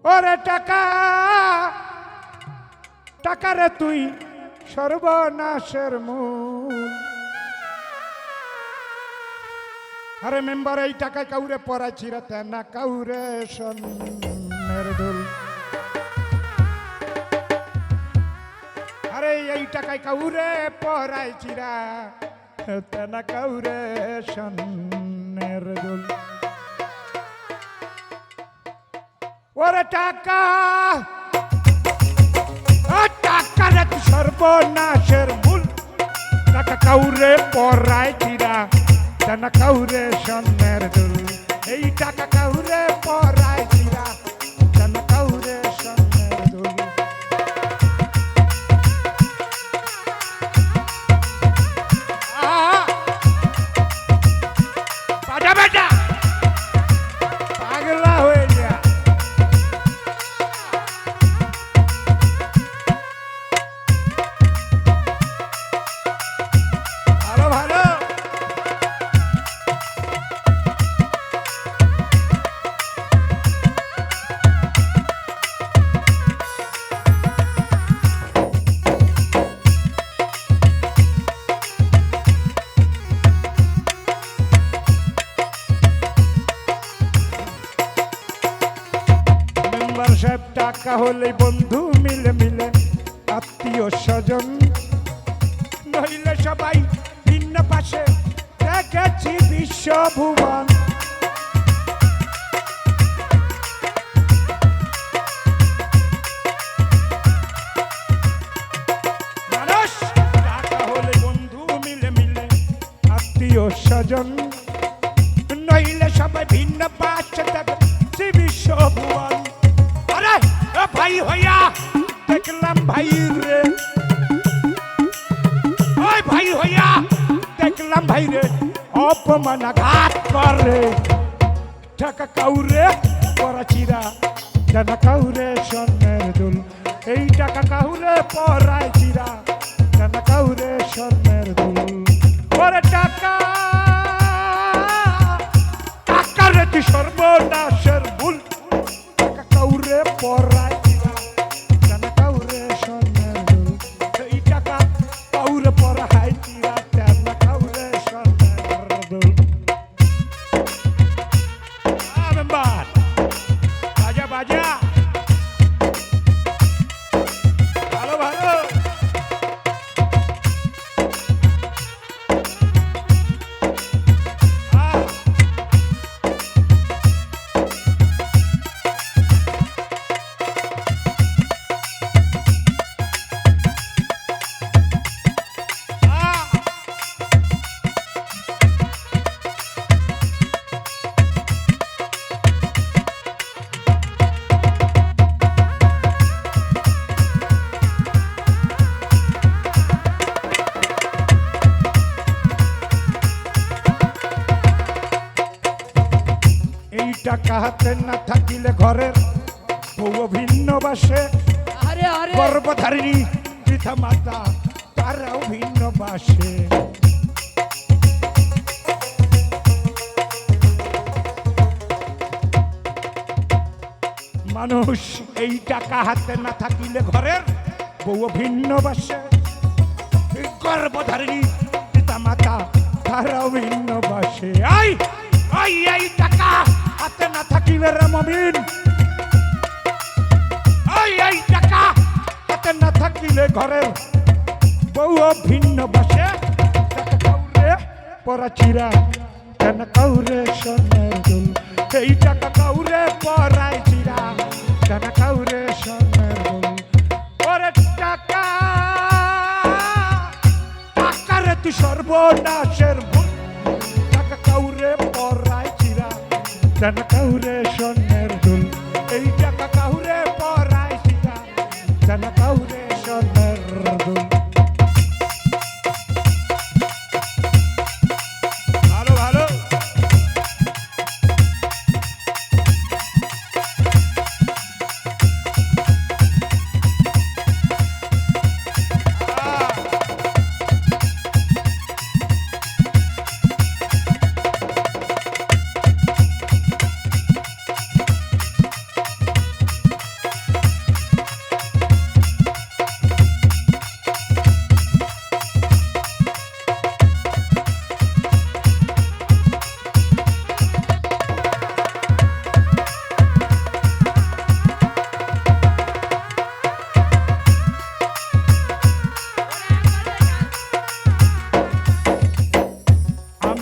ওরে টাকা টাকা রে তুই সর্বনাশের মূল। আরে মেম্বার এই টাকায় কাউরে পড়াইছি রাতে না কাউরে সোনের দুল। আরে এই টাকায় কাউরে পড়াইছি রাতে না কাউরে সোনের দুল। ওরে টাকা টাকা রে তুই সর্বনাশের মূল। টাকা কাউরে পড়াইছি রাতে না কাউরে সোনের দুল। এই টাকা কাউরে পড়াইছি রাতে না কাউরে সোনের দুল। বাজা বাজা পাগলা হয়ে যা। ভালো ভালো সাহেব টাকা হলে বন্ধু মিলে মিলে আত্মীয় স্বজন নইলে সবাই ভিন্ন পাশে দেখেছি বিশ্বভুবন। মানুষ টাকা হলে বন্ধু মিলে মিলে আত্মীয় স্বজন নইলে সবাই ভিন্ন পাশে দেখেছি বিশ্বভুবন। ভাই হইয়া দেখলাম ভাই রে, ওই ভাই হইয়া দেখলাম ভাই রে অপমানাঘাত করে। টাকা কাউরে পড়াচিরা টাকা কাউরে সোনের দুল। এই টাকা কাউরে পড়াইছিরা টাকা কাউরে সোনের দুল। ওরে টাকা টাকা রে তুই সর্বনাশের ভুল। টাকা কাউরে পড়াই টাকা হাতে না থাকিলে ঘরের বউ ভিন্ন বাসে। গর্ভধারিণী পিতা মাতা তারাও ভিন্ন বাসে। মানুষ এই টাকা হাতে না থাকিলে ঘরের বউ ভিন্ন বাসে। গর্ভধারিণী পিতা মাতা তারাও ভিন্ন বাসে। এই টাকা হাতে না থাকিলে রে মমিন, এই টাকা হাতে না থাকিলে ঘরের বউ ভিন্ন বাসে। টাকা কাউরে পড়াচিরা কেন কাউরে সোনের দুল। এই টাকা কাউরে পড়াইছিরা কেন কাউরে সোনের দুল। ওরে টাকা টাকা রে তুই সর্বনাশের ভুল। টাকা কাউরে পড়াইছিরা কেন কাউরে সোনের দুল। এই টাকা কাউরে পড়াইছিরা কেন কাউরে সোনের দুল। ভালো ভালো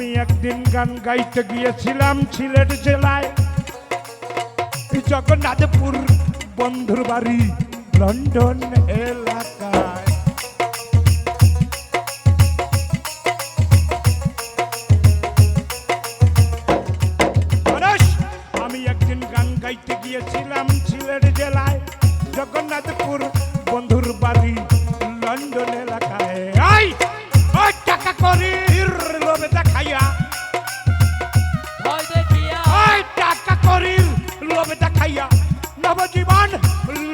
আমি একদিন গান গাইতে গিয়েছিলাম সিলেট জেলায় জগন্নাথপুর বন্ধুর বাড়ি লন্ডন এলাকায়। আমি একদিন গান গাইতে গিয়েছিলাম সিলেট জেলায় জগন্নাথপুর বন্ধুর বাড়ি লন্ডন এলাকায়। ওই টাকা করি লোভে দেখাইয়া ওই টাকা করি লোভে দেখাইয়া নবজীবন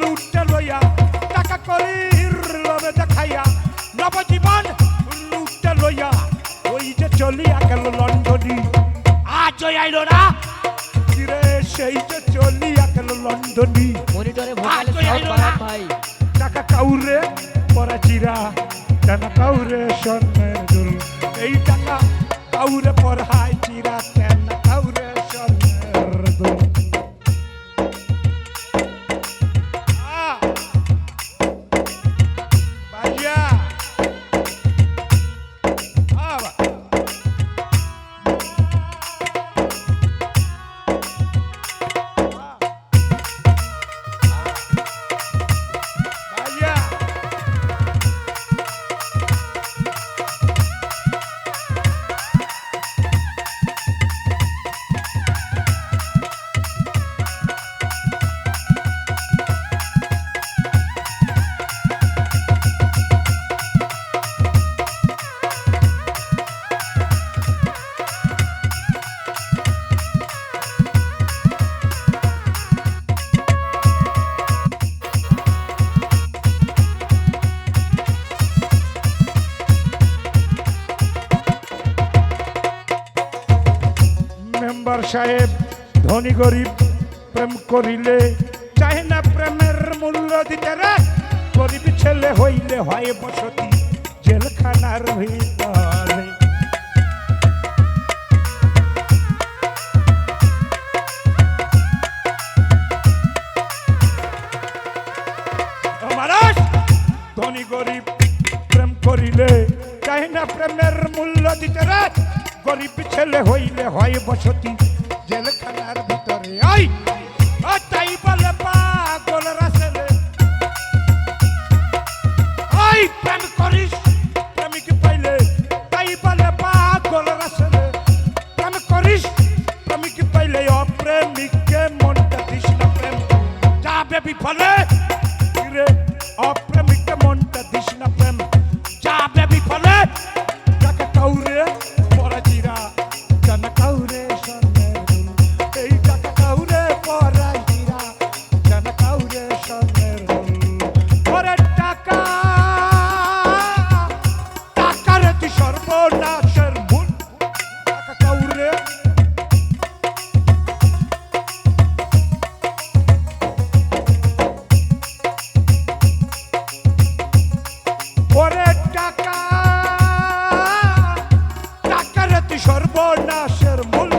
লুটে লইয়া টাকা করি লোভে দেখাইয়া নবজীবন লুটে লইয়া ওই যে চলিয়া গেল লন্ডনী আজ আইলো না রে সেই যে চলিয়া গেল লন্ডনী মনিটরে ভোকালে সাউন্ড বাড়ান ভাই। টাকা কাউরে পরা চিরা টাকা কাউরে স্বর্ণের দুল এই টাকা কাউরে পরহায় চিরা কেন কাউরে স্বর্ণের দুল। ভাইয়া মেম্বার সাহেব ধনী গরিব প্রেম করিলে চাহে না প্রেমের মূল্য দিতে রে গরিব ছেলে হইলে হয় বসতি জেলখানার ভিতরে। মানুষ ধনী গরিব প্রেম করিলে চাহে না প্রেমের মূল্য দিতে রে গরিব ছেলে হইলে হয় বসতি জেলখানার ভিতরে। তাই বলে পাগল রাসেলে প্রেম করিস প্রেমিক পাইলে তাই বলে পাগল রাসেলে প্রেম করিস প্রেমিক পাইলে অপ্রেমিককে মনটা দিস না প্রেম যাবে বিফলে রে অপ্রেমিককে মনটা দিস না প্রেম যাবে বিফলে টাকা কাউরে পরা চিরা টাকা কাউরে স্বর্ণের দুল এই টাকা কাউরে পরা চিরা টাকা কাউরে স্বর্ণের দুল পরে টাকা টাকার তুই সর্বনাশের মূল টাকা কাউরে পরে টাকা টাকার তুই সর্বনাশের মূল